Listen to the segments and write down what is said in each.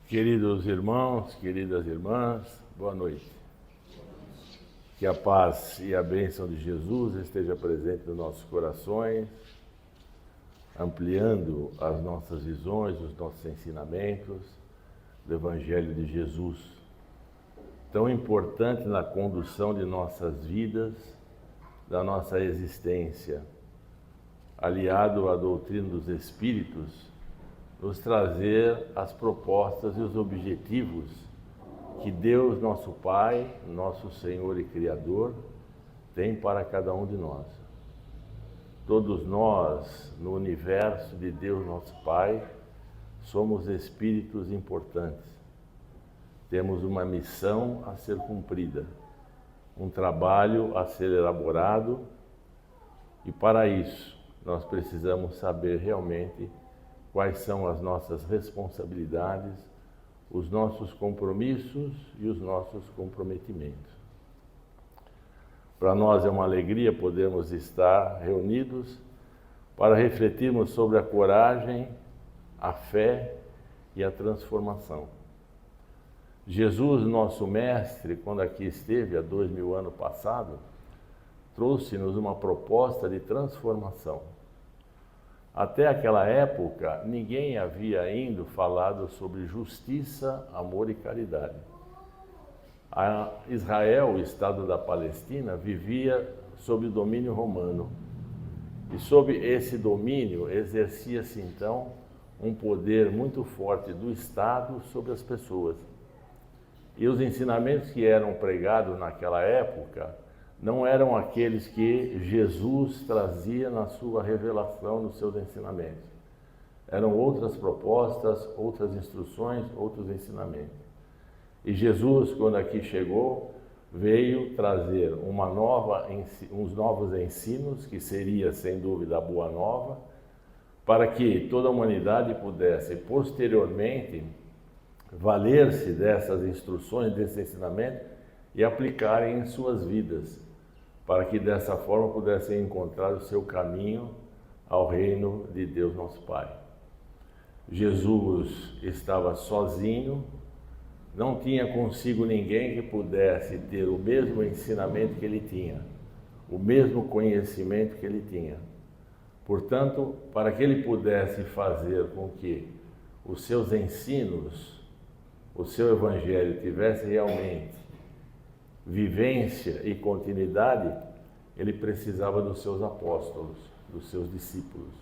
Queridos irmãos, queridas irmãs, boa noite. Que a paz e a bênção de Jesus esteja presente nos nossos corações, ampliando as nossas visões, os nossos ensinamentos do Evangelho de Jesus, tão importante na condução de nossas vidas, da nossa existência, aliado à doutrina dos Espíritos, nos trazer as propostas e os objetivos que Deus, nosso Pai, nosso Senhor e Criador, tem para cada um de nós. Todos nós, no universo de Deus, nosso Pai, somos espíritos importantes. Temos uma missão a ser cumprida, um trabalho a ser elaborado, e para isso nós precisamos saber realmente quais são as nossas responsabilidades, os nossos compromissos e os nossos comprometimentos. Para nós é uma alegria podermos estar reunidos para refletirmos sobre a coragem, a fé e a transformação. Jesus, nosso Mestre, quando aqui esteve há 2000 anos passado, trouxe-nos uma proposta de transformação. Até aquela época, ninguém havia ainda falado sobre justiça, amor e caridade. Israel, o Estado da Palestina, vivia sob o domínio romano. E sob esse domínio exercia-se então um poder muito forte do Estado sobre as pessoas. E os ensinamentos que eram pregados naquela época não eram aqueles que Jesus trazia na sua revelação, nos seus ensinamentos. Eram outras propostas, outras instruções, outros ensinamentos. E Jesus, quando aqui chegou, veio trazer uns novos ensinos, que seria, sem dúvida, a Boa Nova, para que toda a humanidade pudesse, posteriormente, valer-se dessas instruções, desse ensinamento, e aplicarem em suas vidas, para que dessa forma pudessem encontrar o seu caminho ao reino de Deus nosso Pai. Jesus estava sozinho, não tinha consigo ninguém que pudesse ter o mesmo ensinamento que ele tinha, o mesmo conhecimento que ele tinha. Portanto, para que ele pudesse fazer com que os seus ensinos, o seu evangelho tivesse realmente vivência e continuidade, ele precisava dos seus apóstolos, dos seus discípulos,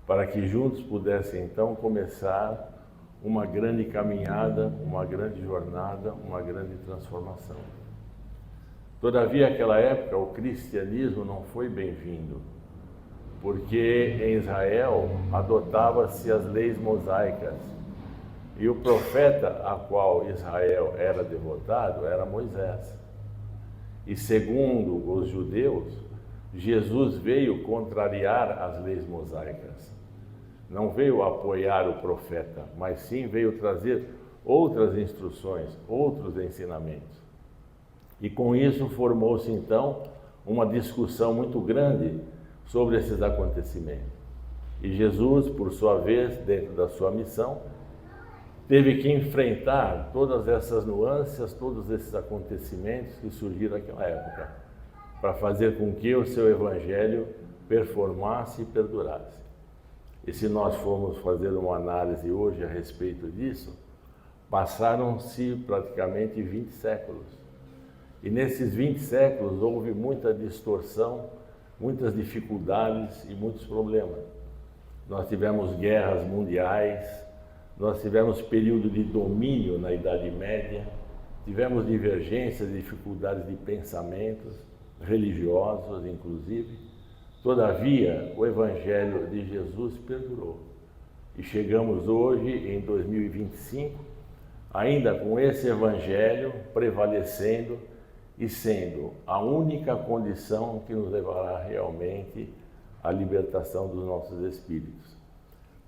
para que juntos pudessem então começar uma grande caminhada, uma grande jornada, uma grande transformação. Todavia, naquela época, o cristianismo não foi bem-vindo, porque em Israel adotava-se as leis mosaicas, e o profeta a qual Israel era devotado era Moisés. E segundo os judeus, Jesus veio contrariar as leis mosaicas. Não veio apoiar o profeta, mas sim veio trazer outras instruções, outros ensinamentos. E com isso formou-se então uma discussão muito grande sobre esses acontecimentos. E Jesus, por sua vez, dentro da sua missão, teve que enfrentar todas essas nuances, todos esses acontecimentos que surgiram naquela época, para fazer com que o seu evangelho performasse e perdurasse. E se nós formos fazer uma análise hoje a respeito disso, passaram-se praticamente 20 séculos. E nesses 20 séculos houve muita distorção, muitas dificuldades e muitos problemas. Nós tivemos guerras mundiais, nós tivemos período de domínio na Idade Média, tivemos divergências, dificuldades de pensamentos religiosos, inclusive. Todavia, o Evangelho de Jesus perdurou. E chegamos hoje, em 2025, ainda com esse Evangelho prevalecendo e sendo a única condição que nos levará realmente à libertação dos nossos espíritos.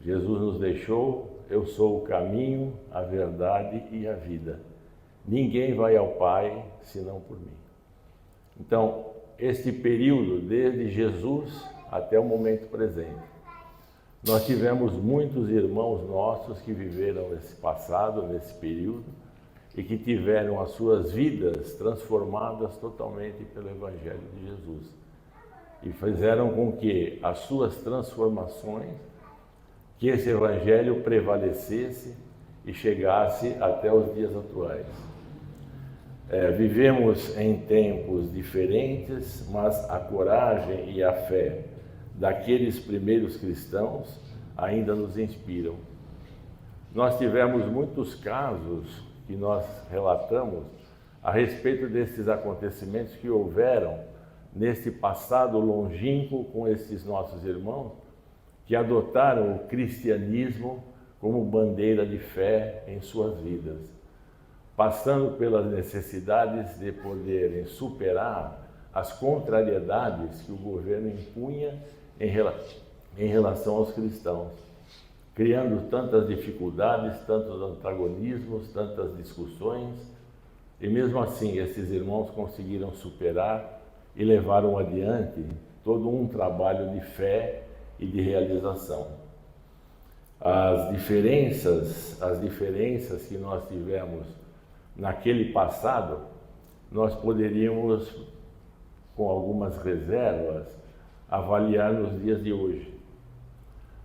Jesus nos deixou: eu sou o caminho, a verdade e a vida. Ninguém vai ao Pai senão por mim. Então, este período, desde Jesus até o momento presente, Nós tivemos muitos irmãos nossos que viveram esse passado, nesse período, e que tiveram as suas vidas transformadas totalmente pelo Evangelho de Jesus. E fizeram com que as suas transformações, que esse Evangelho prevalecesse e chegasse até os dias atuais. Vivemos em tempos diferentes, mas a coragem e a fé daqueles primeiros cristãos ainda nos inspiram. Nós tivemos muitos casos que nós relatamos a respeito desses acontecimentos que houveram nesse passado longínquo com esses nossos irmãos que adotaram o cristianismo como bandeira de fé em suas vidas, passando pelas necessidades de poderem superar as contrariedades que o governo impunha em relação aos cristãos, criando tantas dificuldades, tantos antagonismos, tantas discussões, e mesmo assim esses irmãos conseguiram superar e levaram adiante todo um trabalho de fé e de realização. As diferenças que nós tivemos naquele passado, nós poderíamos, com algumas reservas, avaliar nos dias de hoje.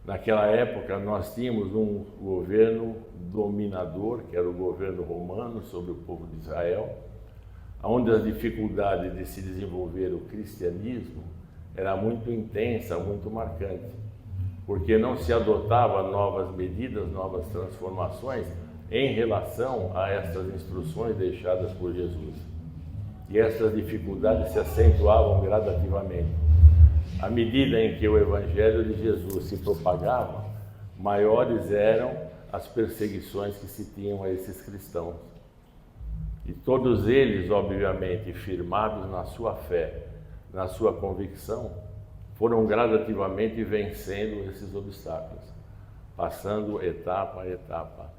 Naquela época, nós tínhamos um governo dominador, que era o governo romano sobre o povo de Israel, onde as dificuldades de se desenvolver o cristianismo era muito intensa, muito marcante, porque não se adotava novas medidas, novas transformações em relação a estas instruções deixadas por Jesus. E essas dificuldades se acentuavam gradativamente. À medida em que o Evangelho de Jesus se propagava, maiores eram as perseguições que se tinham a esses cristãos. E todos eles, obviamente, firmados na sua fé, na sua convicção, foram gradativamente vencendo esses obstáculos, passando etapa a etapa,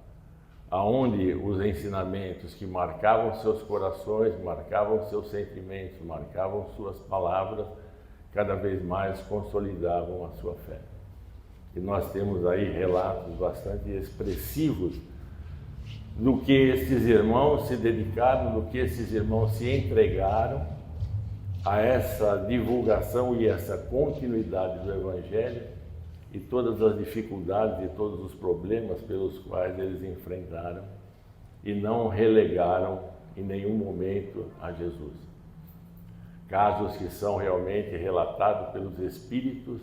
aonde os ensinamentos que marcavam seus corações, marcavam seus sentimentos, marcavam suas palavras, cada vez mais consolidavam a sua fé. E nós temos aí relatos bastante expressivos do que esses irmãos se dedicaram, do que esses irmãos se entregaram a essa divulgação e essa continuidade do Evangelho e todas as dificuldades e todos os problemas pelos quais eles enfrentaram e não relegaram em nenhum momento a Jesus. Casos que são realmente relatados pelos Espíritos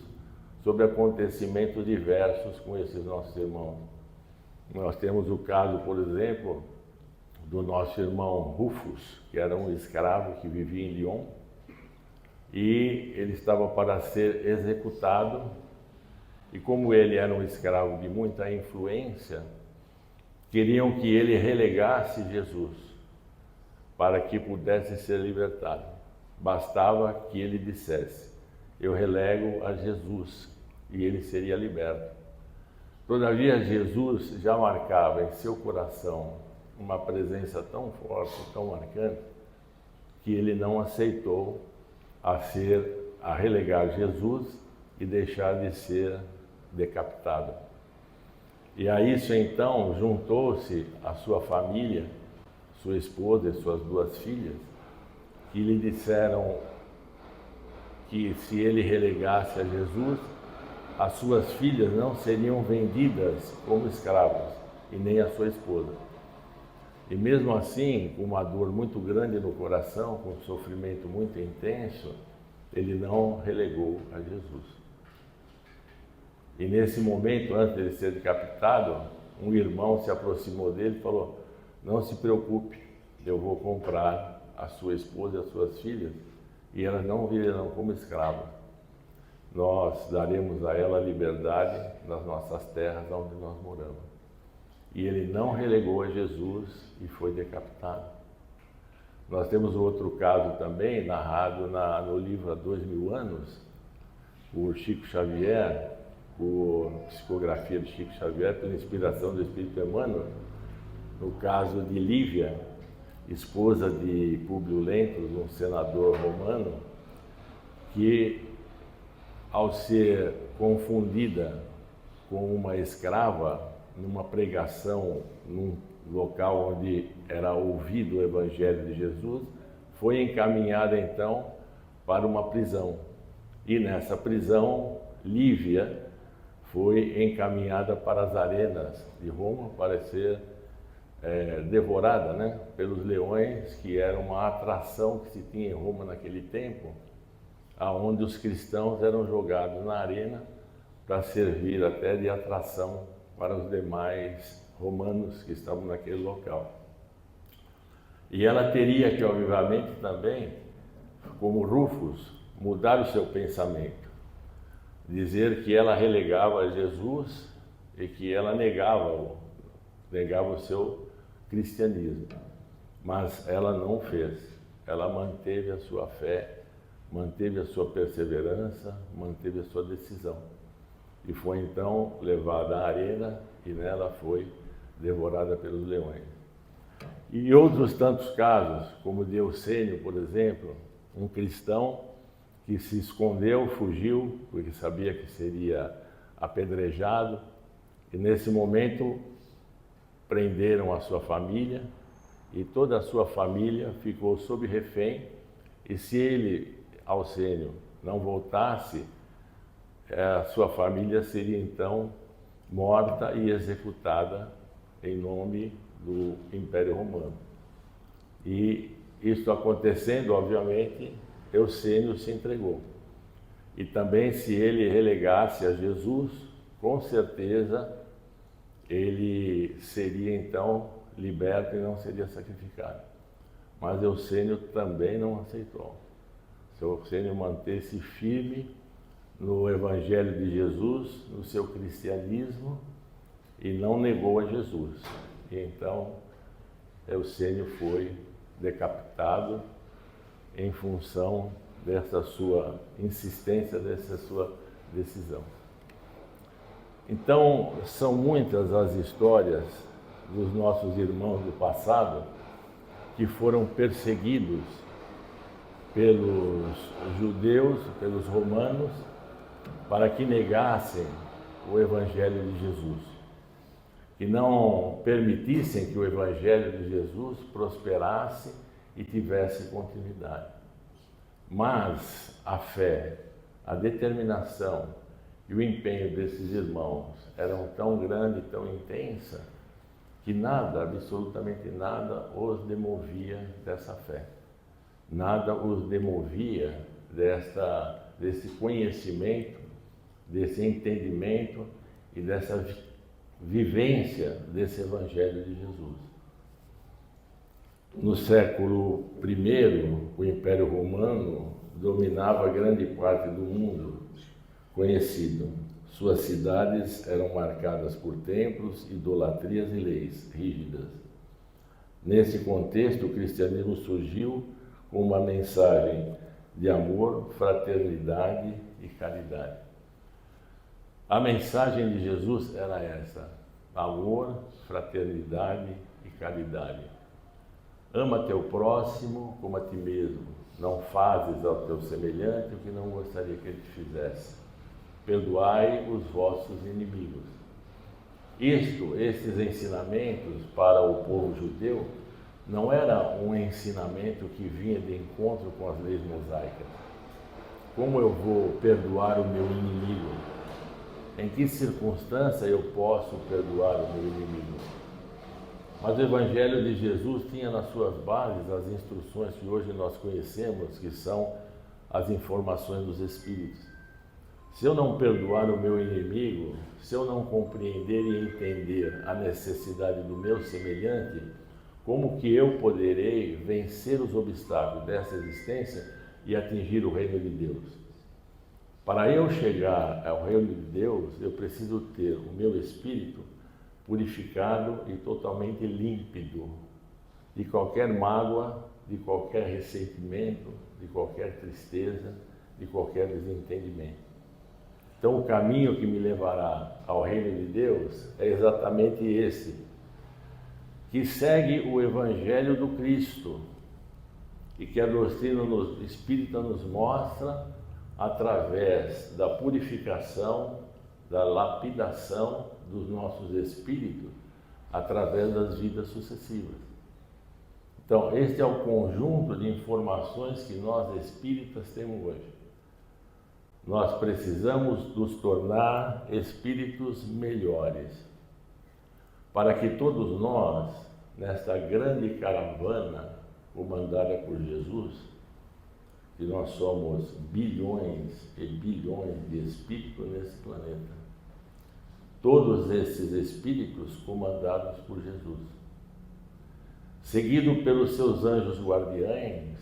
sobre acontecimentos diversos com esses nossos irmãos. Nós temos o caso, por exemplo, do nosso irmão Rufus, que era um escravo que vivia em Lyon, e ele estava para ser executado, e como ele era um escravo de muita influência, queriam que ele relegasse Jesus para que pudesse ser libertado. Bastava que ele dissesse: eu relego a Jesus, e ele seria liberto. Todavia, Jesus já marcava em seu coração uma presença tão forte, tão marcante, que ele não aceitou a relegar Jesus e deixar de ser decapitado. E a isso então juntou-se a sua família, sua esposa e suas duas filhas, que lhe disseram que se ele relegasse a Jesus, as suas filhas não seriam vendidas como escravas, e nem a sua esposa. E mesmo assim, com uma dor muito grande no coração, com um sofrimento muito intenso, ele não relegou a Jesus. E nesse momento, antes de ele ser decapitado, um irmão se aproximou dele e falou: não se preocupe, eu vou comprar a sua esposa e as suas filhas, e elas não virão como escravas. Nós daremos a ela liberdade nas nossas terras onde nós moramos. E ele não relegou a Jesus e foi decapitado. Nós temos outro caso também, narrado no livro Há 2000 anos, por Chico Xavier, por psicografia de Chico Xavier, pela inspiração do Espírito Emmanuel, no caso de Lívia, esposa de Públio Lentulus, um senador romano, que, ao ser confundida com uma escrava numa pregação num local onde era ouvido o Evangelho de Jesus, foi encaminhada então para uma prisão. E nessa prisão, Lívia foi encaminhada para as arenas de Roma para ser devorada, né, pelos leões, que era uma atração que se tinha em Roma naquele tempo, aonde os cristãos eram jogados na arena para servir até de atração para os demais romanos que estavam naquele local. E ela teria que, obviamente, também, como Rufus, mudar o seu pensamento, dizer que ela relegava Jesus e que ela negava o seu cristianismo. Mas ela não fez. Ela manteve a sua fé, manteve a sua perseverança, manteve a sua decisão. E foi então levada à arena e nela foi devorada pelos leões. E outros tantos casos, como o de Eusênio, por exemplo, um cristão que se escondeu, fugiu, porque sabia que seria apedrejado, e nesse momento prenderam a sua família, e toda a sua família ficou sob refém, e se ele, Eusênio, não voltasse, a sua família seria então morta e executada em nome do Império Romano. E isso acontecendo, obviamente, Eusênio se entregou. E também, se ele relegasse a Jesus, com certeza ele seria então liberto e não seria sacrificado. Mas Eusênio também não aceitou. Eusênio manteve-se firme no Evangelho de Jesus, no seu cristianismo, e não negou a Jesus. E então Eusênio foi decapitado em função dessa sua insistência, dessa sua decisão. Então, são muitas as histórias dos nossos irmãos do passado que foram perseguidos pelos judeus, pelos romanos, para que negassem o Evangelho de Jesus, que não permitissem que o Evangelho de Jesus prosperasse e tivesse continuidade. Mas a fé, a determinação e o empenho desses irmãos eram tão grande, tão intensa, que nada, absolutamente nada, os demovia dessa fé. Nada os demovia desse conhecimento, desse entendimento e dessa vivência desse Evangelho de Jesus. No século I, o Império Romano dominava grande parte do mundo conhecido. Suas cidades eram marcadas por templos, idolatrias e leis rígidas. Nesse contexto, o cristianismo surgiu com uma mensagem de amor, fraternidade e caridade. A mensagem de Jesus era essa: amor, fraternidade e caridade. Ama teu próximo como a ti mesmo. Não fazes ao teu semelhante o que não gostaria que ele te fizesse. Perdoai os vossos inimigos. Esses ensinamentos para o povo judeu não era um ensinamento que vinha de encontro com as leis mosaicas. Como eu vou perdoar o meu inimigo? Em que circunstância eu posso perdoar o meu inimigo? Mas o Evangelho de Jesus tinha nas suas bases as instruções que hoje nós conhecemos, que são as informações dos Espíritos. Se eu não perdoar o meu inimigo, se eu não compreender e entender a necessidade do meu semelhante, como que eu poderei vencer os obstáculos dessa existência e atingir o reino de Deus? Para eu chegar ao reino de Deus, eu preciso ter o meu espírito purificado e totalmente límpido de qualquer mágoa, de qualquer ressentimento, de qualquer tristeza, de qualquer desentendimento. Então, o caminho que me levará ao reino de Deus é exatamente esse, que segue o Evangelho do Cristo e que a doutrina espírita nos mostra através da purificação, da lapidação dos nossos espíritos através das vidas sucessivas. Então, este é o conjunto de informações que nós espíritas temos hoje. Nós precisamos nos tornar espíritos melhores, para que todos nós, nesta grande caravana comandada por Jesus, que nós somos bilhões e bilhões de espíritos nesse planeta, todos esses espíritos comandados por Jesus, seguido pelos seus anjos guardiães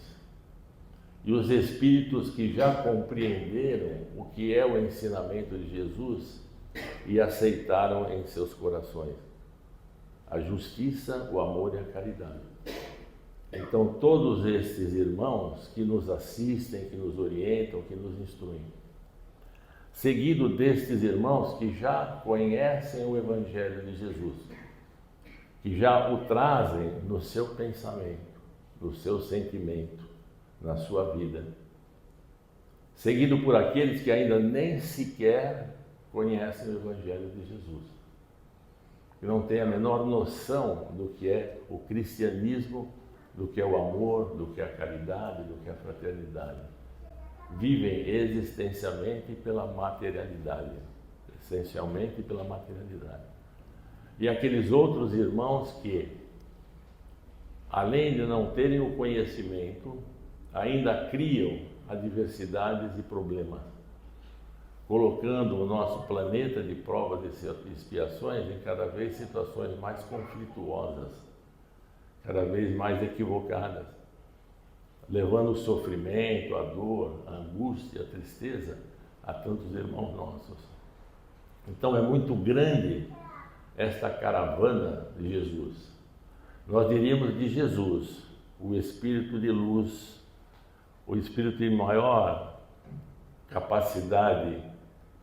e os espíritos que já compreenderam o que é o ensinamento de Jesus e aceitaram em seus corações a justiça, o amor e a caridade. Então, todos esses irmãos que nos assistem, que nos orientam, que nos instruem, seguido destes irmãos que já conhecem o Evangelho de Jesus, que já o trazem no seu pensamento, no seu sentimento, na sua vida, seguido por aqueles que ainda nem sequer conhecem o Evangelho de Jesus, que não têm a menor noção do que é o cristianismo, do que é o amor, do que é a caridade, do que é a fraternidade. Vivem existencialmente pela materialidade, essencialmente pela materialidade. E aqueles outros irmãos que, além de não terem o conhecimento, ainda criam adversidades e problemas, colocando o nosso planeta de provas e expiações em cada vez situações mais conflituosas, cada vez mais equivocadas, levando o sofrimento, a dor, a angústia, a tristeza a tantos irmãos nossos. Então é muito grande esta caravana de Jesus. Nós diríamos de Jesus, o Espírito de luz, o Espírito de maior capacidade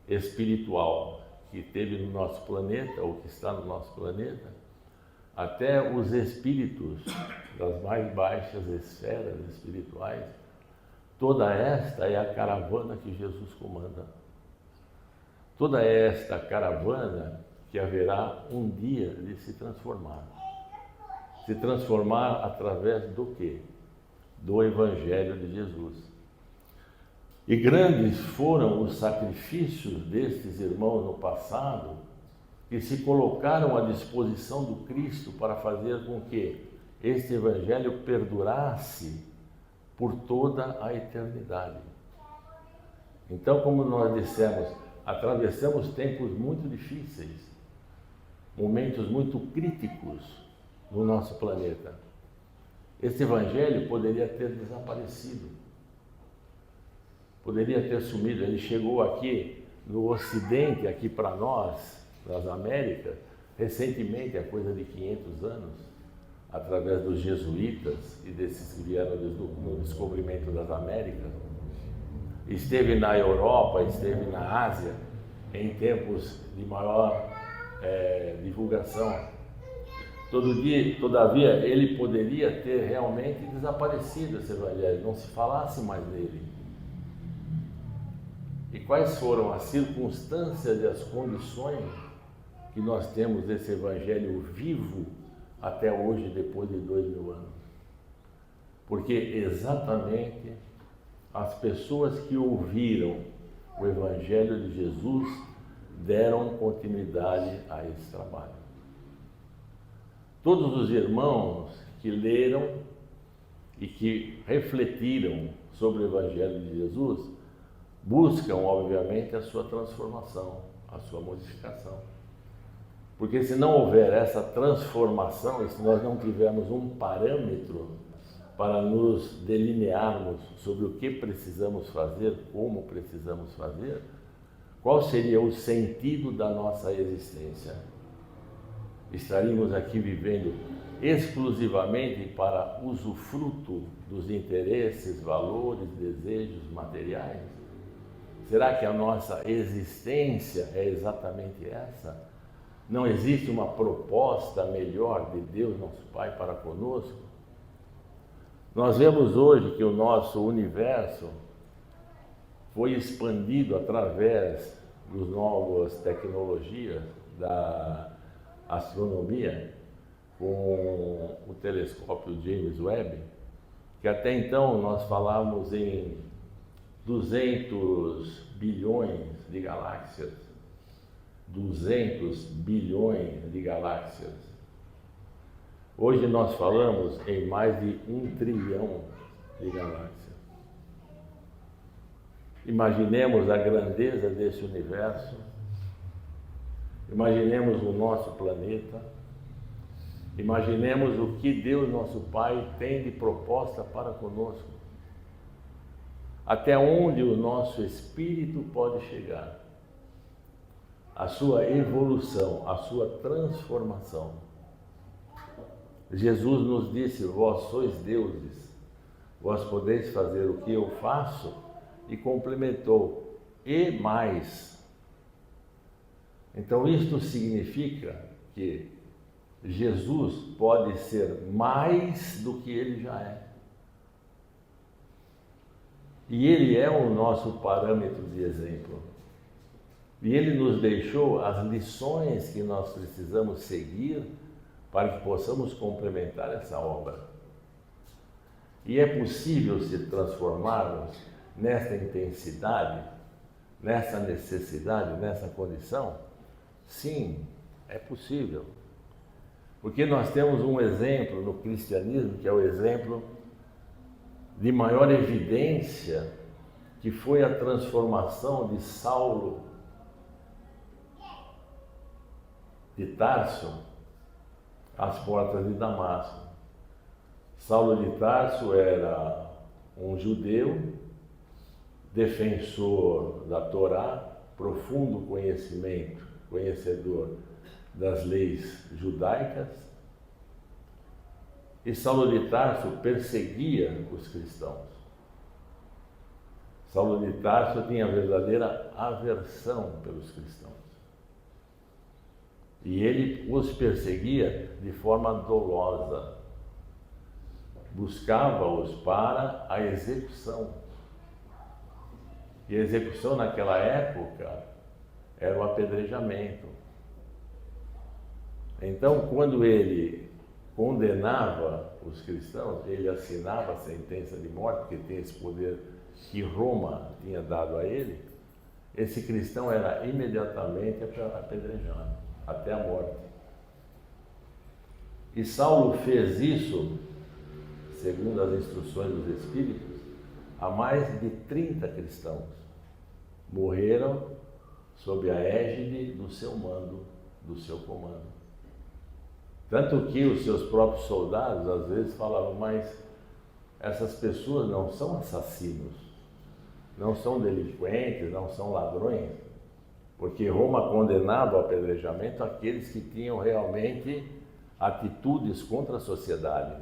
espiritual que teve no nosso planeta, ou que está no nosso planeta, até os espíritos das mais baixas esferas espirituais. Toda esta é a caravana que Jesus comanda. Toda esta caravana que haverá um dia de se transformar. Se transformar através do quê? Do Evangelho de Jesus. E grandes foram os sacrifícios destes irmãos no passado, que se colocaram à disposição do Cristo para fazer com que este Evangelho perdurasse por toda a eternidade. Então, como nós dissemos, atravessamos tempos muito difíceis, momentos muito críticos no nosso planeta. Este Evangelho poderia ter desaparecido, poderia ter sumido. Ele chegou aqui no Ocidente, aqui para nós, nas Américas, recentemente, há coisa de 500 anos, através dos jesuítas e desses que vieram no descobrimento das Américas. Esteve na Europa, esteve na Ásia, em tempos de maior divulgação. Todavia, ele poderia ter realmente desaparecido, esse Evangelho, não se falasse mais nele. E quais foram as circunstâncias e as condições que nós temos esse Evangelho vivo até hoje, depois de 2000 anos? Porque exatamente as pessoas que ouviram o Evangelho de Jesus deram continuidade a esse trabalho. Todos os irmãos que leram e que refletiram sobre o Evangelho de Jesus buscam, obviamente, a sua transformação, a sua modificação. Porque se não houver essa transformação, e se nós não tivermos um parâmetro para nos delinearmos sobre o que precisamos fazer, como precisamos fazer, qual seria o sentido da nossa existência? Estaríamos aqui vivendo exclusivamente para usufruto dos interesses, valores, desejos materiais? Será que a nossa existência é exatamente essa? Não existe uma proposta melhor de Deus, nosso Pai, para conosco? Nós vemos hoje que o nosso universo foi expandido através das novas tecnologias da astronomia com o telescópio James Webb, que até então nós falávamos em 200 bilhões de galáxias. 200 bilhões de galáxias. Hoje nós falamos em mais de 1 trilhão de galáxias. Imaginemos a grandeza desse universo, imaginemos o nosso planeta, imaginemos o que Deus, nosso Pai, tem de proposta para conosco. Até onde o nosso espírito pode chegar. A sua evolução, a sua transformação. Jesus nos disse: vós sois deuses, vós podeis fazer o que eu faço, e complementou: e mais. Então isto significa que Jesus pode ser mais do que ele já é. E ele é o nosso parâmetro de exemplo. E ele nos deixou as lições que nós precisamos seguir para que possamos complementar essa obra. E é possível se transformarmos nessa intensidade, nessa necessidade, nessa condição? Sim, é possível. Porque nós temos um exemplo no cristianismo, que é o exemplo de maior evidência, que foi a transformação de Saulo de Tarso às portas de Damasco. Saulo de Tarso era um judeu, defensor da Torá, profundo conhecedor das leis judaicas, e Saulo de Tarso perseguia os cristãos. Saulo de Tarso tinha verdadeira aversão pelos cristãos. E ele os perseguia de forma dolosa. Buscava-os para a execução. E a execução naquela época era o apedrejamento. Então, quando ele condenava os cristãos, ele assinava a sentença de morte, porque tem esse poder que Roma tinha dado a ele, esse cristão era imediatamente apedrejado, até a morte. E Saulo fez isso, segundo as instruções dos Espíritos, a mais de 30 cristãos. Morreram sob a égide do seu mando, do seu comando. Tanto que os seus próprios soldados às vezes falavam: mas essas pessoas não são assassinos, não são delinquentes, não são ladrões, porque Roma condenava o apedrejamento aqueles que tinham realmente atitudes contra a sociedade.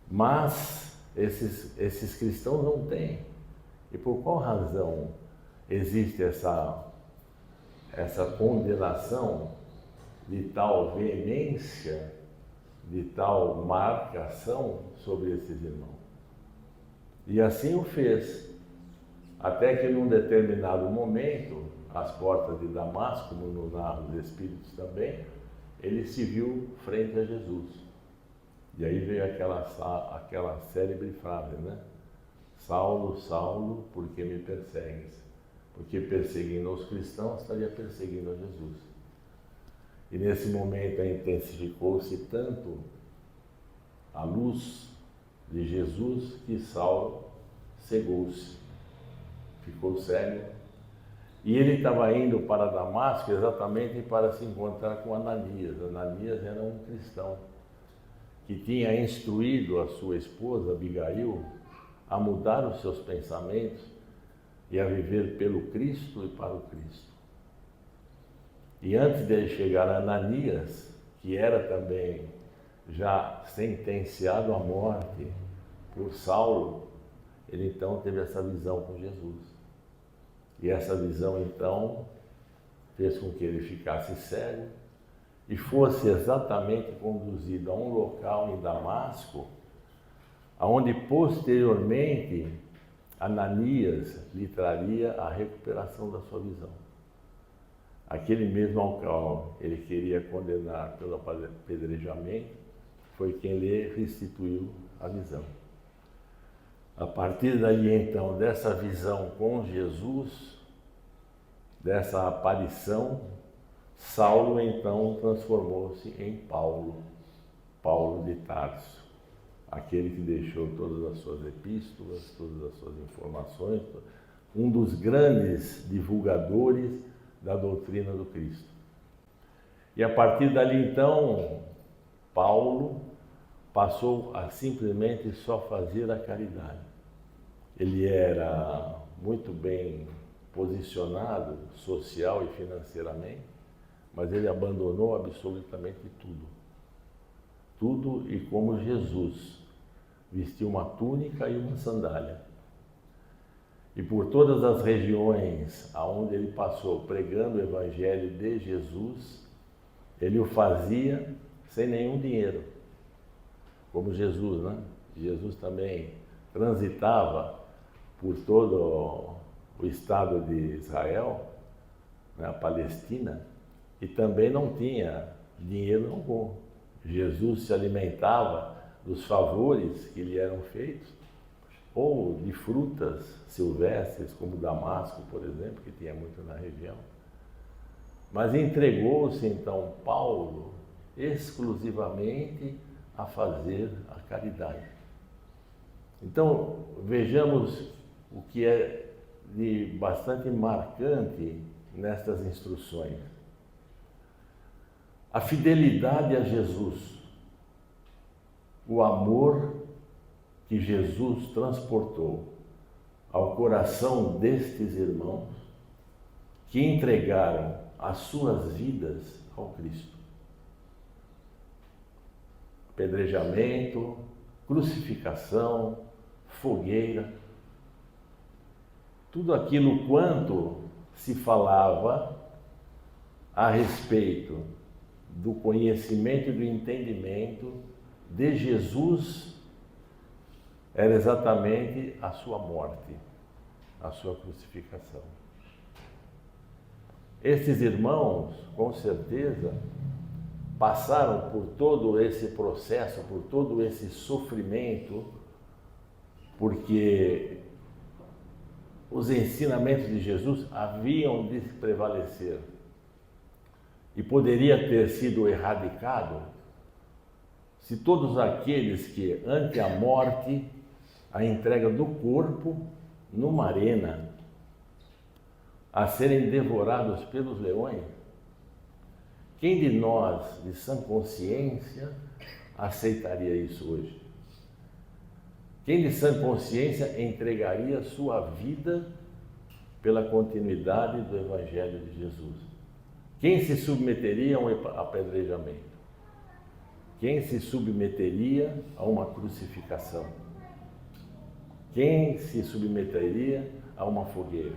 Mas esses cristãos não têm. E por qual razão existe essa condenação de tal veemência, de tal marcação sobre esses irmãos? E assim o fez, até que num determinado momento, às portas de Damasco, como no narro dos Espíritos também, ele se viu frente a Jesus. E aí veio aquela célebre frase, né? Saulo, Saulo, por que me persegues? Porque perseguindo os cristãos, estaria perseguindo a Jesus. E nesse momento intensificou-se tanto a luz de Jesus que Saulo cegou-se, ficou cego. E ele estava indo para Damasco exatamente para se encontrar com Ananias. Ananias era um cristão que tinha instruído a sua esposa, Abigail, a mudar os seus pensamentos e a viver pelo Cristo e para o Cristo. E antes dele chegar a Ananias, que era também já sentenciado à morte por Saulo, ele então teve essa visão com Jesus. E essa visão então fez com que ele ficasse cego e fosse exatamente conduzido a um local em Damasco, onde posteriormente Ananias lhe traria a recuperação da sua visão. aquele mesmo ao qual ele queria condenar pelo apedrejamento, foi quem lhe restituiu a visão. A partir daí, então, dessa visão com Jesus, dessa aparição, Saulo, então, transformou-se em Paulo, Paulo de Tarso, aquele que deixou todas as suas epístolas, todas as suas informações, um dos grandes divulgadores da doutrina do Cristo. E a partir dali, então, Paulo passou a simplesmente só fazer a caridade. Ele era muito bem posicionado social e financeiramente, mas ele abandonou absolutamente tudo. Tudo, e como Jesus vestiu uma túnica e uma sandália. E por todas as regiões aonde ele passou pregando o Evangelho de Jesus, ele o fazia sem nenhum dinheiro. Como Jesus, né? Jesus também transitava por todo o estado de Israel, né, a Palestina, e também não tinha dinheiro algum. Jesus se alimentava dos favores que lhe eram feitos, ou de frutas silvestres, como damasco, por exemplo, que tinha muito na região. Mas entregou-se, então, Paulo exclusivamente a fazer a caridade. Então, vejamos o que é de bastante marcante nestas instruções. A fidelidade a Jesus, o amor que Jesus transportou ao coração destes irmãos que entregaram as suas vidas ao Cristo. Apedrejamento, crucificação, fogueira, tudo aquilo quanto se falava a respeito do conhecimento e do entendimento de Jesus era exatamente a sua morte, a sua crucificação. Esses irmãos, com certeza, passaram por todo esse processo, por todo esse sofrimento, porque os ensinamentos de Jesus haviam de prevalecer e poderia ter sido erradicado se todos aqueles que, ante a morte, a entrega do corpo numa arena, a serem devorados pelos leões, quem de nós, de sã consciência, aceitaria isso hoje? Quem de sã consciência entregaria sua vida pela continuidade do Evangelho de Jesus? Quem se submeteria a um apedrejamento? Quem se submeteria a uma crucificação? Quem se submeteria a uma fogueira?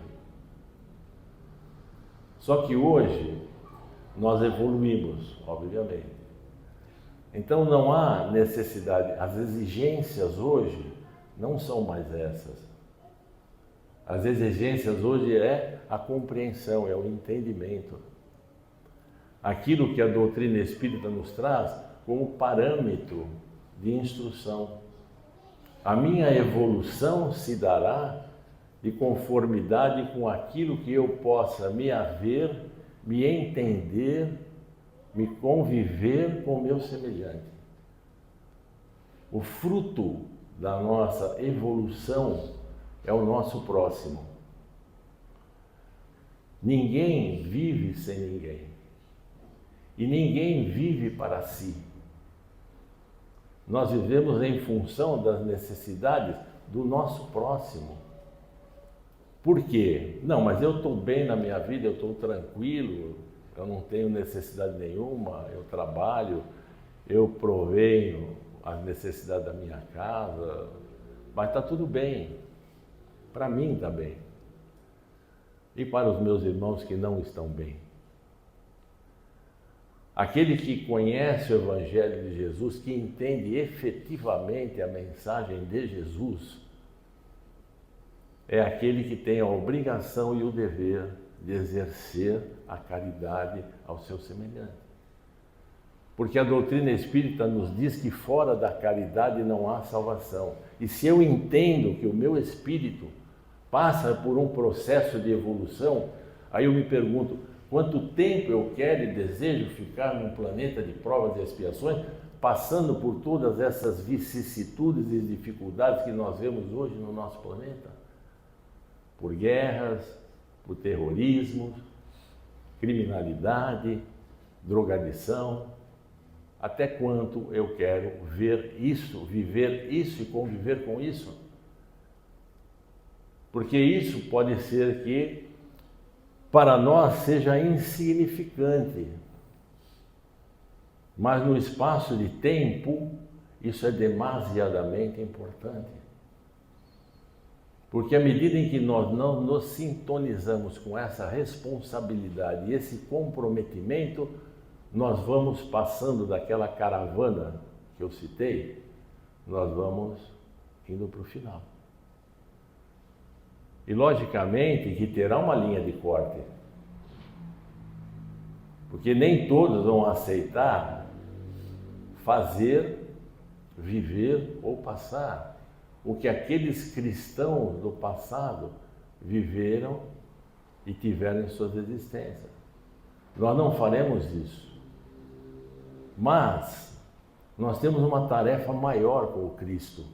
Só que hoje nós evoluímos, obviamente. Então não há necessidade, as exigências hoje não são mais essas. As exigências hoje é a compreensão, é o entendimento. Aquilo que a doutrina espírita nos traz como parâmetro de instrução. A minha evolução se dará de conformidade com aquilo que eu possa me haver, me entender, me conviver com o meu semelhante. O fruto da nossa evolução é o nosso próximo. Ninguém vive sem ninguém. E ninguém vive para si. Nós vivemos em função das necessidades do nosso próximo. Por quê? Não, mas eu estou bem na minha vida, eu estou tranquilo, eu não tenho necessidade nenhuma, eu trabalho, eu provenho as necessidades da minha casa, mas está tudo bem. Para mim está bem. E para os meus irmãos que não estão bem. Aquele que conhece o Evangelho de Jesus, que entende efetivamente a mensagem de Jesus, é aquele que tem a obrigação e o dever de exercer a caridade ao seu semelhante. Porque a doutrina espírita nos diz que fora da caridade não há salvação. E se eu entendo que o meu espírito passa por um processo de evolução, aí eu me pergunto, quanto tempo eu quero e desejo ficar num planeta de provas e expiações, passando por todas essas vicissitudes e dificuldades que nós vemos hoje no nosso planeta? Por guerras, por terrorismo, criminalidade, drogadição. Até quanto eu quero ver isso, viver isso e conviver com isso? Porque isso pode ser que para nós seja insignificante, mas no espaço de tempo isso é demasiadamente importante. Porque à medida em que nós não nos sintonizamos com essa responsabilidade e esse comprometimento, nós vamos passando daquela caravana que eu citei, nós vamos indo para o final. E logicamente que terá uma linha de corte, porque nem todos vão aceitar fazer, viver ou passar o que aqueles cristãos do passado viveram e tiveram em suas existências. Nós não faremos isso. Mas nós temos uma tarefa maior com o Cristo.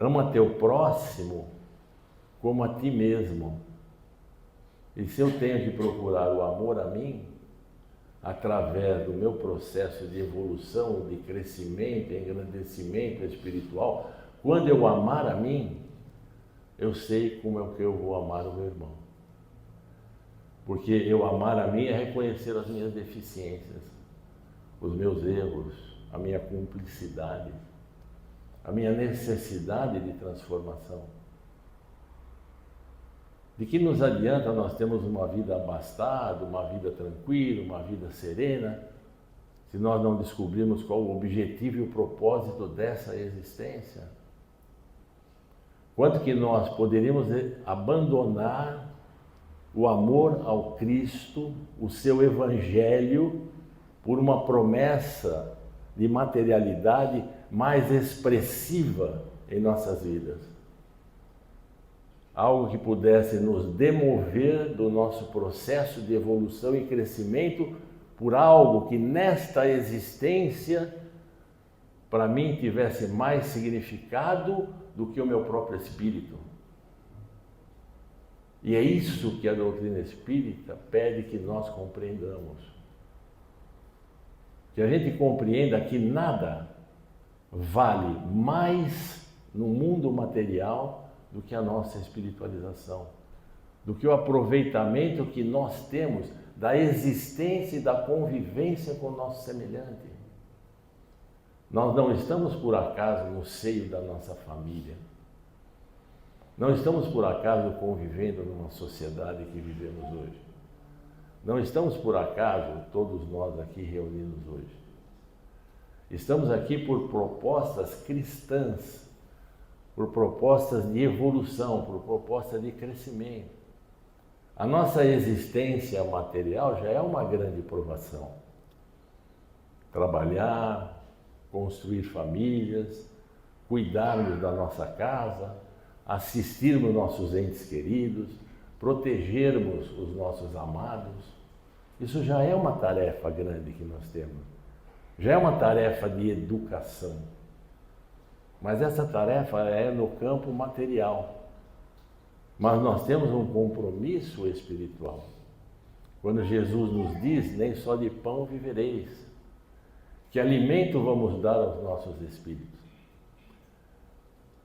Ama teu próximo como a ti mesmo. E se eu tenho que procurar o amor a mim, através do meu processo de evolução, de crescimento, engrandecimento espiritual, quando eu amar a mim, eu sei como é que eu vou amar o meu irmão. Porque eu amar a mim é reconhecer as minhas deficiências, os meus erros, a minha cumplicidade, a minha necessidade de transformação. De que nos adianta nós termos uma vida abastada, uma vida tranquila, uma vida serena, se nós não descobrirmos qual o objetivo e o propósito dessa existência? Quanto que nós poderíamos abandonar o amor ao Cristo, o seu Evangelho, por uma promessa de materialidade mais expressiva em nossas vidas. Algo que pudesse nos demover do nosso processo de evolução e crescimento por algo que nesta existência, para mim, tivesse mais significado do que o meu próprio espírito. E é isso que a doutrina espírita pede que nós compreendamos. Que a gente compreenda que nada vale mais no mundo material do que a nossa espiritualização, do que o aproveitamento que nós temos da existência e da convivência com o nosso semelhante. Nós não estamos por acaso no seio da nossa família. Não estamos por acaso convivendo numa sociedade que vivemos hoje. Não estamos por acaso todos nós aqui reunidos hoje. Estamos aqui por propostas cristãs, por propostas de evolução, por propostas de crescimento. A nossa existência material já é uma grande provação. Trabalhar, construir famílias, cuidarmos da nossa casa, assistirmos nossos entes queridos, protegermos os nossos amados. Isso já é uma tarefa grande que nós temos. Já é uma tarefa de educação. Mas essa tarefa é no campo material. Mas nós temos um compromisso espiritual. Quando Jesus nos diz, nem só de pão vivereis. Que alimento vamos dar aos nossos espíritos?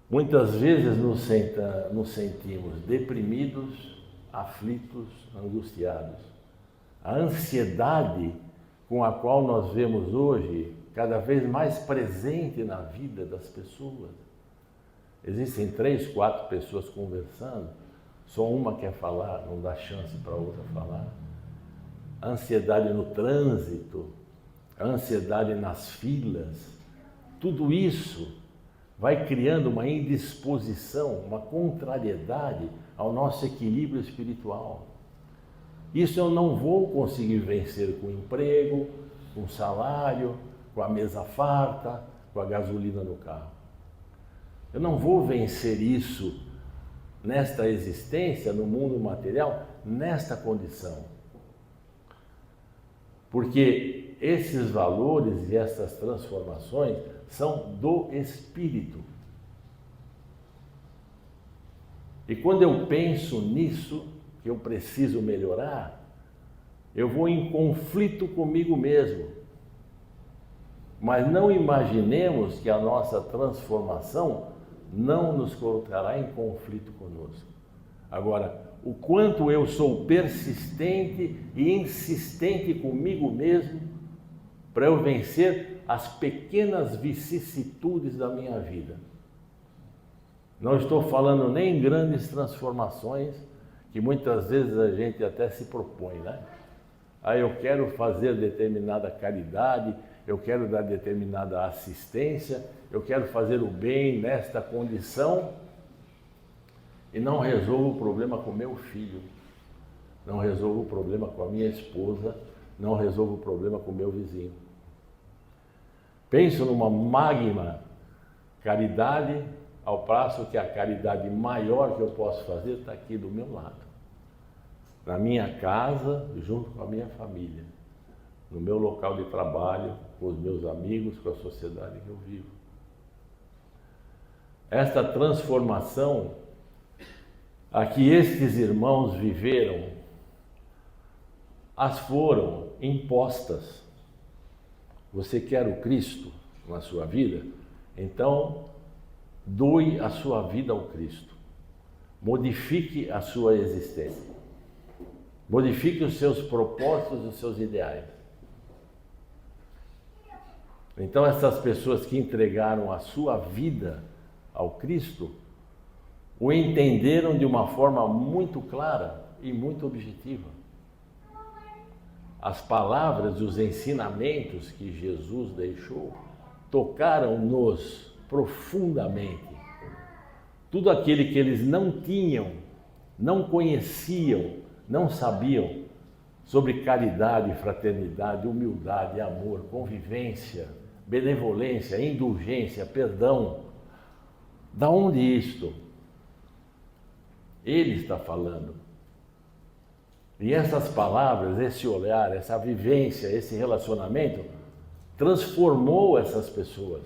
Muitas vezes nos sentimos deprimidos, aflitos, angustiados. A ansiedade com a qual nós vemos hoje cada vez mais presente na vida das pessoas. Existem 3, 4 pessoas conversando, só uma quer falar, não dá chance para a outra falar. A ansiedade no trânsito, a ansiedade nas filas, tudo isso vai criando uma indisposição, uma contrariedade ao nosso equilíbrio espiritual. Isso eu não vou conseguir vencer com emprego, com salário, com a mesa farta, com a gasolina no carro. Eu não vou vencer isso nesta existência, no mundo material, nesta condição. Porque esses valores e essas transformações são do espírito. E quando eu penso nisso, que eu preciso melhorar, eu vou em conflito comigo mesmo. Mas não imaginemos que a nossa transformação não nos colocará em conflito conosco. Agora, o quanto eu sou persistente e insistente comigo mesmo para eu vencer as pequenas vicissitudes da minha vida. Não estou falando nem em grandes transformações, que muitas vezes a gente até se propõe, né? Aí eu quero fazer determinada caridade, eu quero dar determinada assistência, eu quero fazer o bem nesta condição e não resolvo o problema com meu filho, não resolvo o problema com a minha esposa, não resolvo o problema com o meu vizinho. Penso numa magna caridade, ao passo que a caridade maior que eu posso fazer está aqui do meu lado. Na minha casa, junto com a minha família. No meu local de trabalho, com os meus amigos, com a sociedade que eu vivo. Esta transformação a que estes irmãos viveram, as foram impostas. Você quer o Cristo na sua vida? Então, doe a sua vida ao Cristo. Modifique a sua existência. Modifique os seus propósitos e os seus ideais. Então, essas pessoas que entregaram a sua vida ao Cristo, o entenderam de uma forma muito clara e muito objetiva. As palavras e os ensinamentos que Jesus deixou tocaram-nos profundamente. Tudo aquilo que eles não tinham, não conheciam, não sabiam sobre caridade, fraternidade, humildade, amor, convivência, benevolência, indulgência, perdão. Da onde isto? Ele está falando. E essas palavras, esse olhar, essa vivência, esse relacionamento, transformou essas pessoas.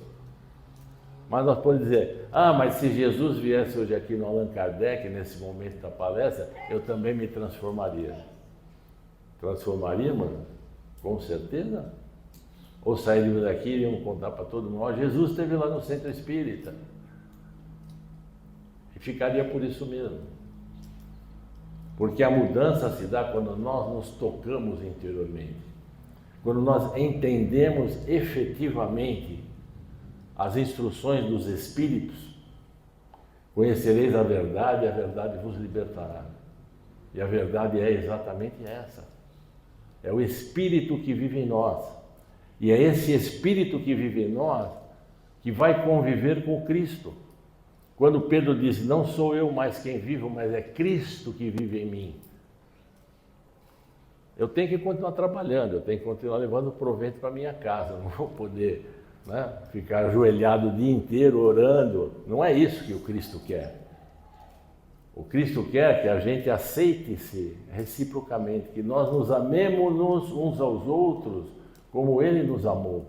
Mas nós podemos dizer, mas se Jesus viesse hoje aqui no Allan Kardec, nesse momento da palestra, eu também me transformaria. Transformaria, mano? Com certeza. Ou sairíamos daqui e íamos contar para todo mundo, Jesus esteve lá no Centro Espírita. E ficaria por isso mesmo. Porque a mudança se dá quando nós nos tocamos interiormente. Quando nós entendemos efetivamente as instruções dos Espíritos. Conhecereis a verdade vos libertará. E a verdade é exatamente essa. É o Espírito que vive em nós. E é esse Espírito que vive em nós que vai conviver com Cristo. Quando Pedro diz, não sou eu mais quem vivo, mas é Cristo que vive em mim. Eu tenho que continuar trabalhando, eu tenho que continuar levando proveito para minha casa, não vou poder ficar ajoelhado o dia inteiro orando. Não é isso que o Cristo quer. O Cristo quer que a gente aceite-se reciprocamente, que nós nos amemos uns aos outros como Ele nos amou.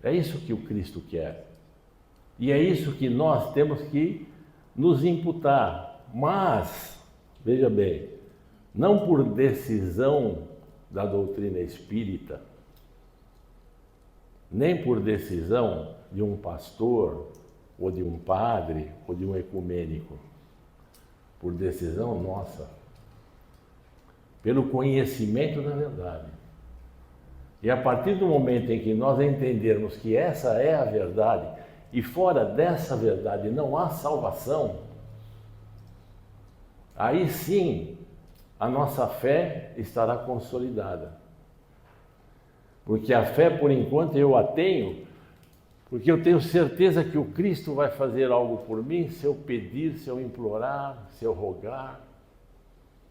É isso que o Cristo quer. E é isso que nós temos que nos imputar. Mas, veja bem, não por decisão da doutrina espírita, nem por decisão de um pastor, ou de um padre, ou de um ecumênico, por decisão nossa, pelo conhecimento da verdade. E a partir do momento em que nós entendermos que essa é a verdade, e fora dessa verdade não há salvação, aí sim a nossa fé estará consolidada. Porque a fé, por enquanto, eu a tenho Porque eu tenho certeza que o Cristo vai fazer algo por mim se eu pedir, se eu implorar, se eu rogar.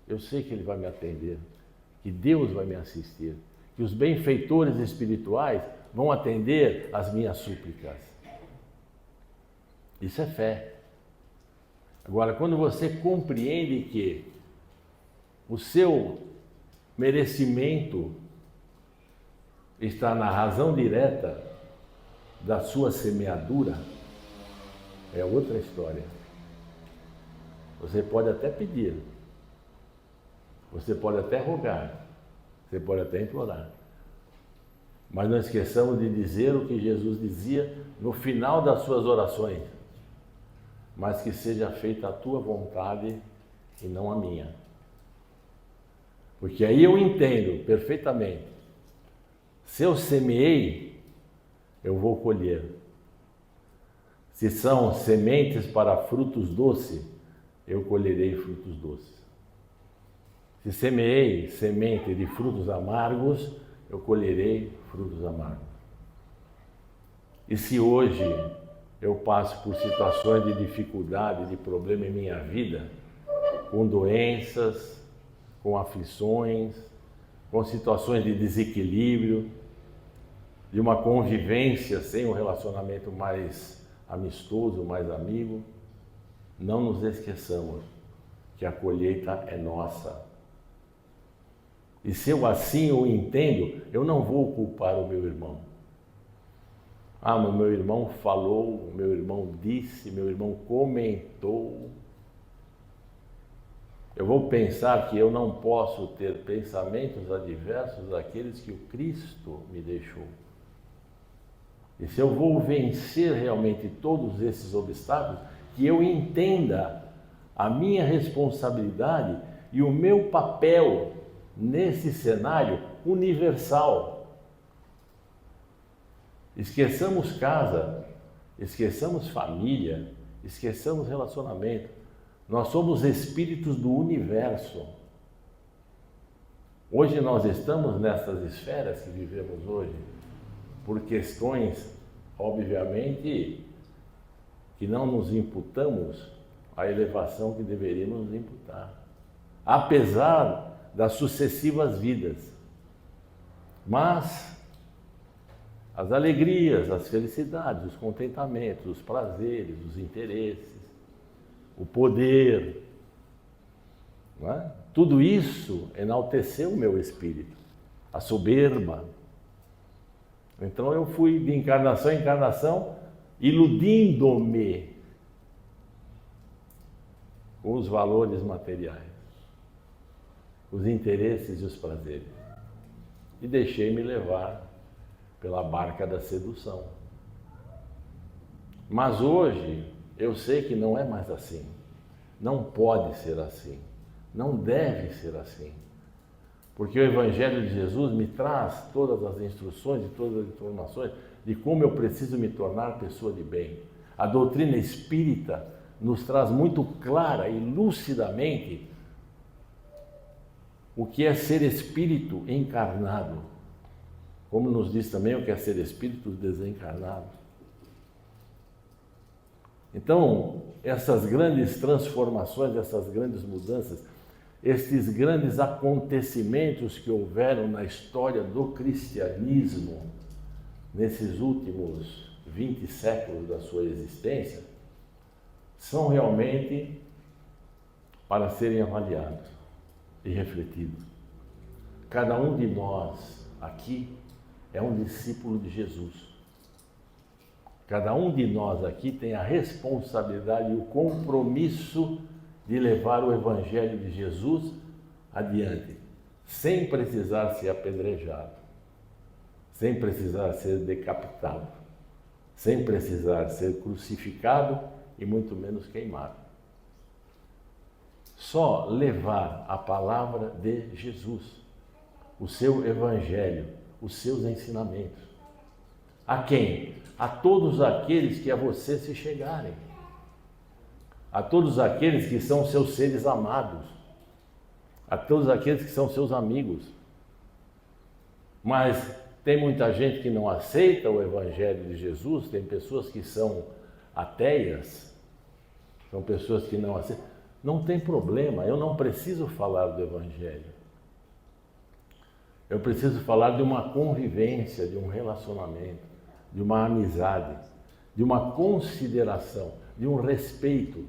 Eu sei que Ele vai me atender, que Deus vai me assistir, que os benfeitores espirituais vão atender às minhas súplicas. Isso é fé. Agora, quando você compreende que o seu merecimento está na razão direta da sua semeadura, é outra história. Você pode até pedir, você pode até rogar, você pode até implorar, mas não esqueçamos de dizer o que Jesus dizia no final das suas orações: mas que seja feita a tua vontade e não a minha. Porque aí eu entendo perfeitamente, se eu semeei, eu vou colher. Se são sementes para frutos doces, eu colherei frutos doces. Se semeei semente de frutos amargos, eu colherei frutos amargos. E se hoje eu passo por situações de dificuldade, de problema em minha vida, com doenças, com aflições, com situações de desequilíbrio, de uma convivência sem um relacionamento mais amistoso, mais amigo, não nos esqueçamos que a colheita é nossa. E se eu assim o entendo, eu não vou culpar o meu irmão. Ah, mas meu irmão falou, meu irmão disse, meu irmão comentou. Eu vou pensar que eu não posso ter pensamentos adversos daqueles que o Cristo me deixou. E se eu vou vencer realmente todos esses obstáculos, que eu entenda a minha responsabilidade e o meu papel nesse cenário universal. Esqueçamos casa, esqueçamos família, esqueçamos relacionamento. Nós somos espíritos do universo. Hoje nós estamos nessas esferas que vivemos hoje, por questões, obviamente, que não nos imputamos a elevação que deveríamos nos imputar, apesar das sucessivas vidas. Mas as alegrias, as felicidades, os contentamentos, os prazeres, os interesses, o poder, não é? Tudo isso enalteceu o meu espírito, a soberba. Então eu fui de encarnação em encarnação iludindo-me com os valores materiais, os interesses e os prazeres, e deixei-me levar pela barca da sedução. Mas hoje eu sei que não é mais assim, não pode ser assim, não deve ser assim. Porque o Evangelho de Jesus me traz todas as instruções e todas as informações de como eu preciso me tornar pessoa de bem. A doutrina espírita nos traz muito clara e lucidamente o que é ser espírito encarnado, como nos diz também o que é ser espírito desencarnado. Então, essas grandes transformações, essas grandes mudanças, estes grandes acontecimentos que houveram na história do cristianismo nesses últimos 20 séculos da sua existência, são realmente para serem avaliados e refletidos. Cada um de nós aqui é um discípulo de Jesus. Cada um de nós aqui tem a responsabilidade e o compromisso de levar o Evangelho de Jesus adiante, sem precisar ser apedrejado, sem precisar ser decapitado, sem precisar ser crucificado e muito menos queimado. Só levar a palavra de Jesus, o seu Evangelho, os seus ensinamentos. A quem? A todos aqueles que a você se chegarem. A todos aqueles que são seus seres amados, a todos aqueles que são seus amigos. Mas Tem muita gente que não aceita o Evangelho de Jesus, tem pessoas que são ateias, são pessoas que não aceitam. Não tem problema, eu não preciso falar do Evangelho. Eu preciso falar de uma convivência, de um relacionamento, de uma amizade, de uma consideração, de um respeito.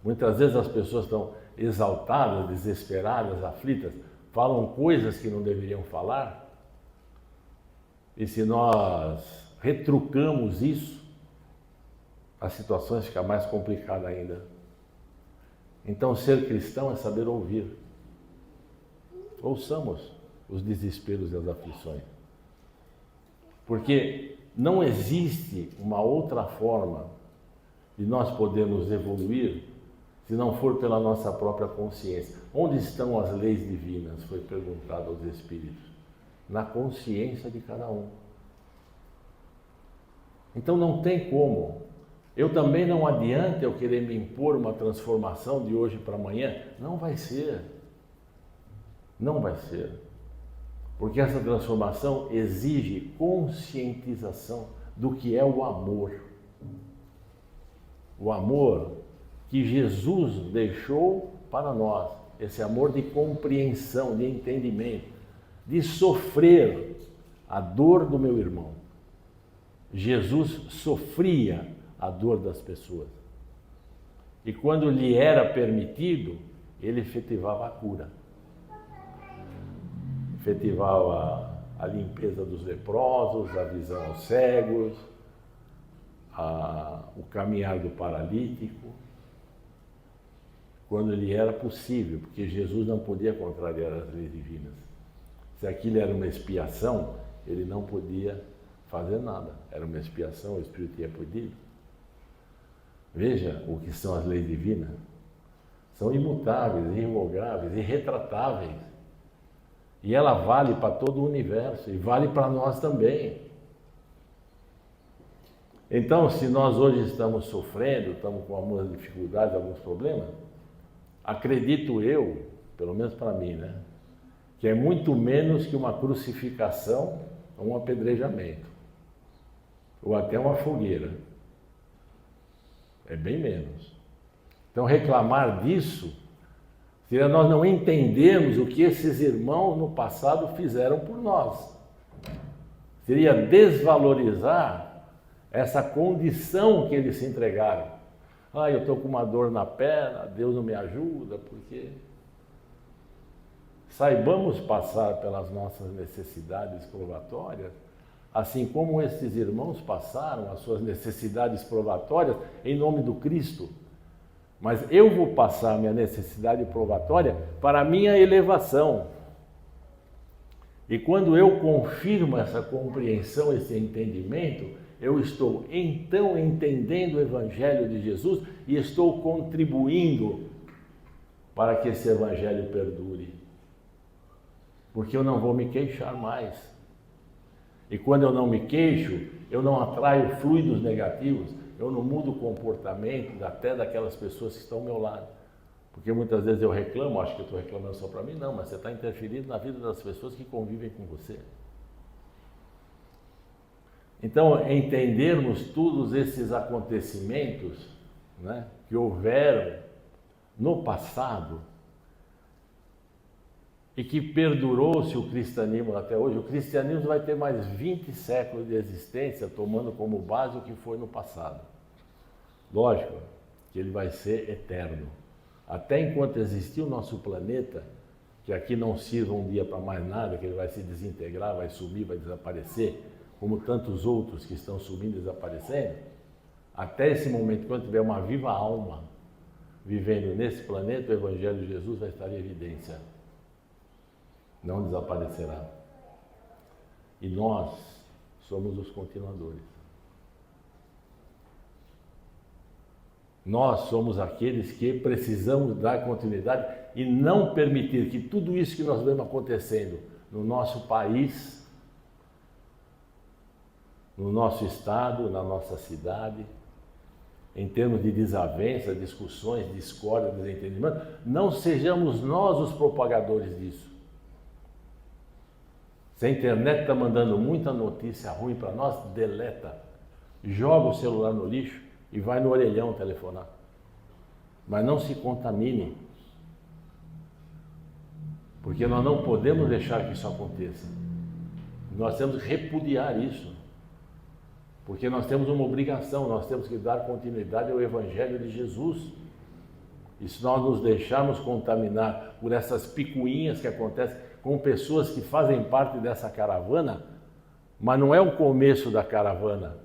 Muitas vezes as pessoas estão exaltadas, desesperadas, aflitas, falam coisas que não deveriam falar. E se nós retrucamos isso, a situação fica mais complicada ainda. Então, ser cristão é saber ouvir. Ouçamos os desesperos e as aflições. Porque não existe uma outra forma de nós podermos evoluir se não for pela nossa própria consciência. Onde estão as leis divinas? Foi perguntado aos Espíritos. Na consciência de cada um. Então não tem como. Eu também não adianta eu querer me impor uma transformação de hoje para amanhã. Não vai ser. Não vai ser. Porque essa transformação exige conscientização do que é o amor. O amor que Jesus deixou para nós. Esse amor de compreensão, de entendimento, de sofrer a dor do meu irmão. Jesus sofria a dor das pessoas. E quando lhe era permitido, ele efetivava a cura. Efetivava a limpeza dos leprosos, a visão aos cegos, o caminhar do paralítico, quando lhe era possível, porque Jesus não podia contrariar as leis divinas. Se aquilo era uma expiação, ele não podia fazer nada. Era uma expiação, o Espírito tinha pedido. Veja o que são as leis divinas. São imutáveis, irrevogáveis, irretratáveis. E ela vale para todo o universo e vale para nós também. Então, se nós hoje estamos sofrendo, estamos com algumas dificuldades, alguns problemas, acredito eu, pelo menos para mim, né? Que é muito menos que uma crucificação ou um apedrejamento, ou até uma fogueira. É bem menos. Então, reclamar disso seria nós não entendermos o que esses irmãos no passado fizeram por nós. Seria desvalorizar essa condição que eles se entregaram. Ah, eu estou com uma dor na perna, Deus não me ajuda, porque... Saibamos passar pelas nossas necessidades provatórias, assim como esses irmãos passaram as suas necessidades provatórias em nome do Cristo. Mas eu vou passar minha necessidade provatória para a minha elevação. E quando eu confirmo essa compreensão, esse entendimento, eu estou então entendendo o Evangelho de Jesus e estou contribuindo para que esse Evangelho perdure. Porque eu não vou me queixar mais. E quando eu não me queixo, eu não atraio fluidos negativos, eu não mudo o comportamento até daquelas pessoas que estão ao meu lado. Porque muitas vezes eu reclamo, acho que eu estou reclamando só para mim, não, mas você está interferindo na vida das pessoas que convivem com você. Então, entendermos todos esses acontecimentos, né, que houveram no passado, e que perdurou-se o cristianismo até hoje. O cristianismo vai ter mais 20 séculos de existência, tomando como base o que foi no passado. Lógico que ele vai ser eterno. Até enquanto existir o nosso planeta, que aqui não sirva um dia para mais nada, que ele vai se desintegrar, vai sumir, vai desaparecer, como tantos outros que estão sumindo e desaparecendo, até esse momento, quando tiver uma viva alma vivendo nesse planeta, o Evangelho de Jesus vai estar em evidência. Não desaparecerá. E nós somos os continuadores. Nós somos aqueles que precisamos dar continuidade e não permitir que tudo isso que nós vemos acontecendo no nosso país, no nosso estado, na nossa cidade, em termos de desavença, discussões, discórdia, desentendimento, não sejamos nós os propagadores disso. Se a internet está mandando muita notícia ruim para nós, deleta. Joga o celular no lixo e vai no orelhão telefonar. Mas não se contamine. Porque nós não podemos deixar que isso aconteça. Nós temos que repudiar isso. Porque nós temos uma obrigação, nós temos que dar continuidade ao Evangelho de Jesus. E se nós nos deixarmos contaminar por essas picuinhas que acontecem com pessoas que fazem parte dessa caravana, mas não é o começo da caravana,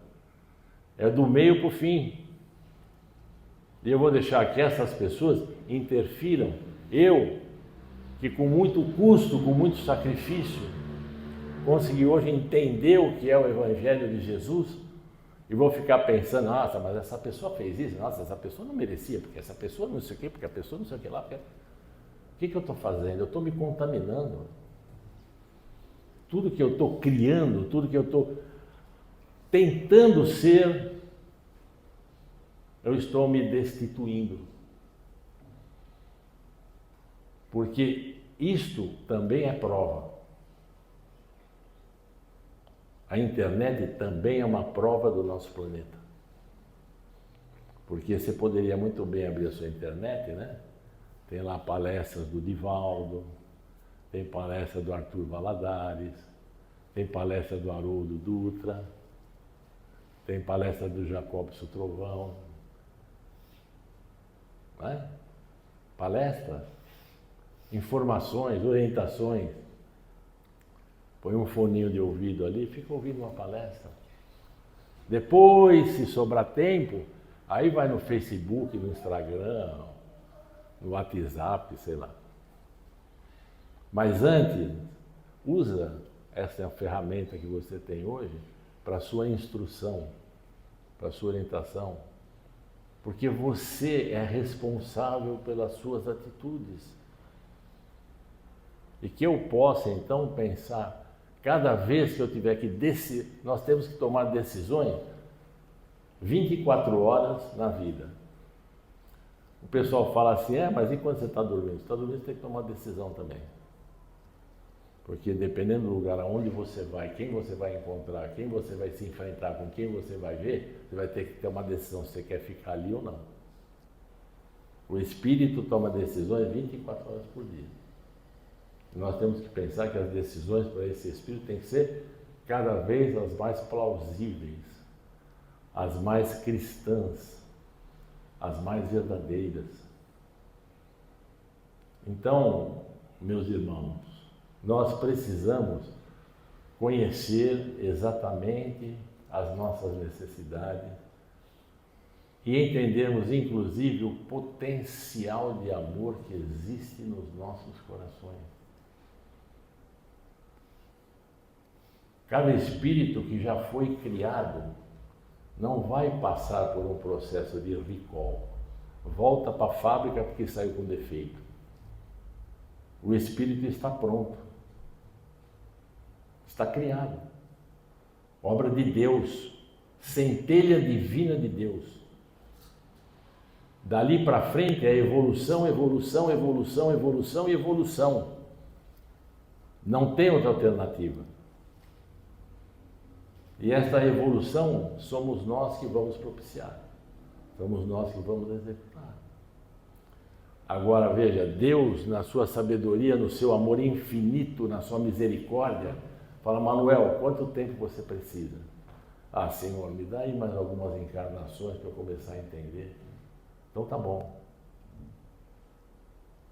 é do meio para o fim. E eu vou deixar que essas pessoas interfiram. Eu, que com muito custo, com muito sacrifício, consegui hoje entender o que é o Evangelho de Jesus, e vou ficar pensando, nossa, mas essa pessoa fez isso, nossa, essa pessoa não merecia, porque essa pessoa não sei o quê, porque a pessoa não sei o que lá, porque... O que eu estou fazendo? Eu estou me contaminando. Tudo que eu estou criando, tudo que eu estou tentando ser, eu estou me destituindo. Porque isto também é prova. A internet também é uma prova do nosso planeta. Porque você poderia muito bem abrir a sua internet, né? Tem lá palestras do Divaldo, tem palestra do Arthur Valadares, tem palestra do Haroldo Dutra, tem palestra do Jacobson Trovão. Né? Palestras, informações, orientações. Põe um foninho de ouvido ali e fica ouvindo uma palestra. Depois, se sobrar tempo, aí vai no Facebook, no Instagram, no WhatsApp, sei lá. Mas antes, usa essa ferramenta que você tem hoje para a sua instrução, para a sua orientação, porque você é responsável pelas suas atitudes. E que eu possa, então, pensar, cada vez que eu tiver que decidir, nós temos que tomar decisões 24 horas na vida. O pessoal fala assim, mas e quando você está dormindo? Você está dormindo, você tem que tomar decisão também. Porque dependendo do lugar aonde você vai, quem você vai encontrar, quem você vai se enfrentar, com quem você vai ver, você vai ter que ter uma decisão se você quer ficar ali ou não. O Espírito toma decisões 24 horas por dia. E nós temos que pensar que as decisões para esse Espírito têm que ser cada vez as mais plausíveis, as mais cristãs, as mais verdadeiras. Então, meus irmãos, nós precisamos conhecer exatamente as nossas necessidades e entendermos, inclusive, o potencial de amor que existe nos nossos corações. Cada espírito que já foi criado não vai passar por um processo de recall. Volta para a fábrica porque saiu com defeito. O espírito está pronto. Está criado. Obra de Deus. Centelha divina de Deus. Dali para frente é evolução, evolução, evolução, evolução e evolução. Não tem outra alternativa. E esta evolução somos nós que vamos propiciar. Somos nós que vamos executar. Agora veja, Deus, na sua sabedoria, no seu amor infinito, na sua misericórdia, fala, Manuel, quanto tempo você precisa? Ah, Senhor, me dá aí mais algumas encarnações para eu começar a entender. Então tá bom.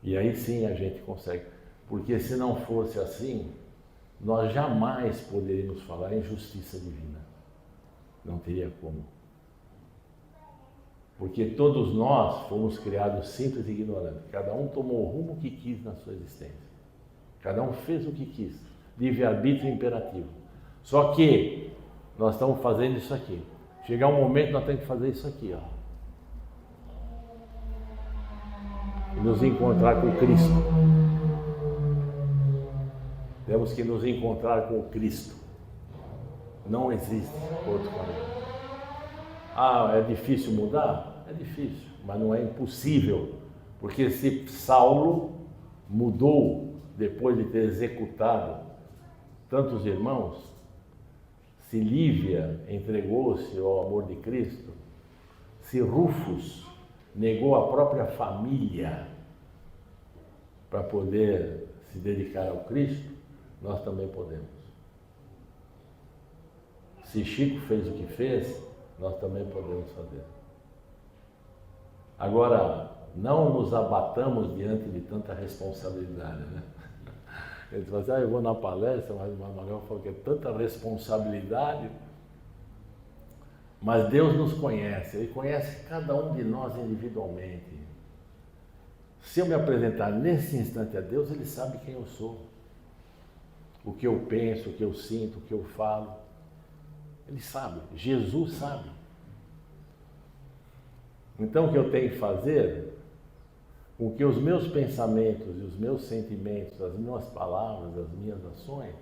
E aí sim a gente consegue. Porque se não fosse assim, nós jamais poderíamos falar em justiça divina. Não teria como. Porque todos nós fomos criados simples e ignorantes. Cada um tomou o rumo que quis na sua existência. Cada um fez o que quis. Livre-arbítrio imperativo. Só que nós estamos fazendo isso aqui. Chegar um momento nós temos que fazer isso aqui, ó. E nos encontrar com Cristo. Temos que nos encontrar com o Cristo. Não existe outro caminho. Ah, é difícil mudar? É difícil, mas não é impossível. Porque se Saulo mudou depois de ter executado tantos irmãos, se Lívia entregou-se ao amor de Cristo, se Rufus negou a própria família para poder se dedicar ao Cristo, nós também podemos. Se Chico fez o que fez, nós também podemos fazer. Agora, não nos abatamos diante de tanta responsabilidade, né? Ele fala assim, eu vou na palestra, mas o Manuel falou que é tanta responsabilidade. Mas Deus nos conhece, Ele conhece cada um de nós individualmente. Se eu me apresentar nesse instante a Deus, Ele sabe quem eu sou. O que eu penso, o que eu sinto, o que eu falo. Ele sabe, Jesus sabe. Então o que eu tenho que fazer, com que os meus pensamentos e os meus sentimentos, as minhas palavras, as minhas ações,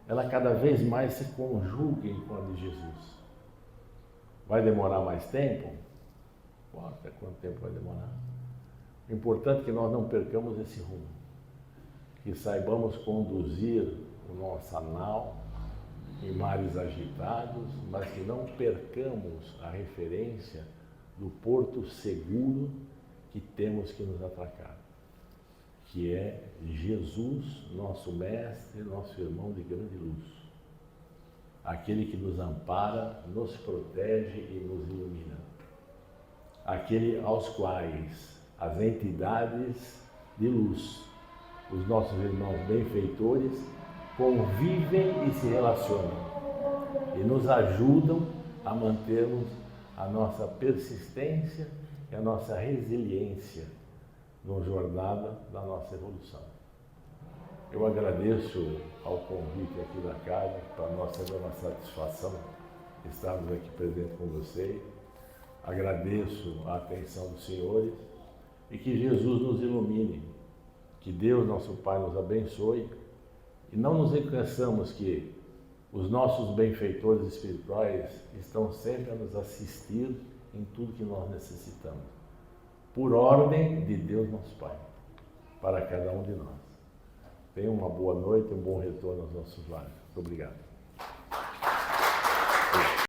elas cada vez mais se conjuguem com a de Jesus. Vai demorar mais tempo? Pô, até quanto tempo vai demorar? O importante é que nós não percamos esse rumo, que saibamos conduzir o nosso nau em mares agitados, mas que não percamos a referência do porto seguro que temos que nos atracar, que é Jesus, nosso mestre, nosso irmão de grande luz, aquele que nos ampara, nos protege e nos ilumina, aquele aos quais as entidades de luz, os nossos irmãos benfeitores, convivem e se relacionam e nos ajudam a mantermos a nossa persistência e a nossa resiliência na jornada da nossa evolução. Eu agradeço ao convite aqui da casa, para nós é uma satisfação estarmos aqui presentes com vocês. Agradeço a atenção dos senhores e que Jesus nos ilumine, que Deus, nosso Pai, nos abençoe e não nos esqueçamos que os nossos benfeitores espirituais estão sempre a nos assistir em tudo que nós necessitamos, por ordem de Deus, nosso Pai, para cada um de nós. Tenha uma boa noite, um bom retorno aos nossos lares. Muito obrigado.